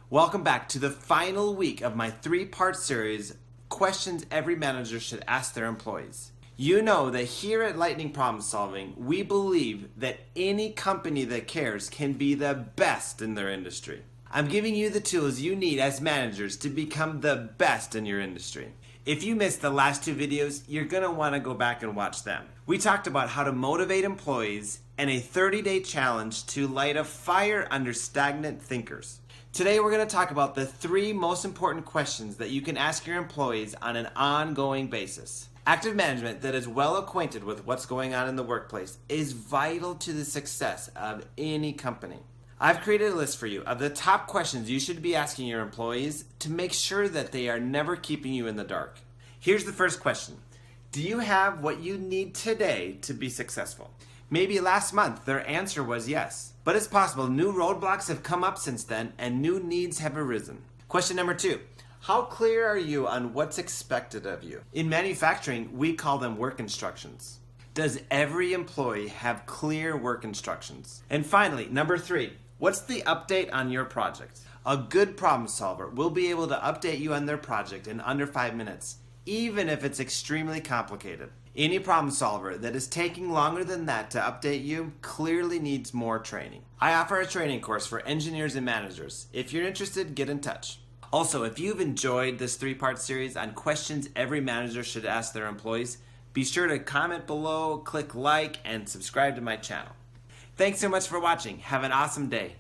Welcome back to the final week of my three-part series, Questions Every Manager Should Ask Their Employees. You know that here at Lightning Problem Solving, we believe that any company that cares can be the best in their industry. I'm giving you the tools you need as managers to become the best in your industry. If you missed the last two videos, you're going to want to go back and watch them. We talked about how to motivate employees and a 30-day challenge to light a fire under stagnant thinkers. Today we're going to talk about the three most important questions that you can ask your employees on an ongoing basis. Active management that is well acquainted with what's going on in the workplace is vital to the success of any company. I've created a list for you of the top questions you should be asking your employees to make sure that they are never keeping you in the dark. Here's the first question. Do you have what you need today to be successful? Maybe last month their answer was yes, but it's possible new roadblocks have come up since then and new needs have arisen. Question number 2. How clear are you on what's expected of you? In manufacturing, we call them work instructions. Does every employee have clear work instructions? And finally, number 3. What's the update on your project? A good problem solver will be able to update you on their project in under 5 minutes, even if it's extremely complicated. Any problem solver that is taking longer than that to update you clearly needs more training. I offer a training course for engineers and managers. If you're interested, get in touch. Also, if you've enjoyed this three-part series on questions every manager should ask their employees, be sure to comment below, click like, and subscribe to my channel. Thanks so much for watching. Have an awesome day.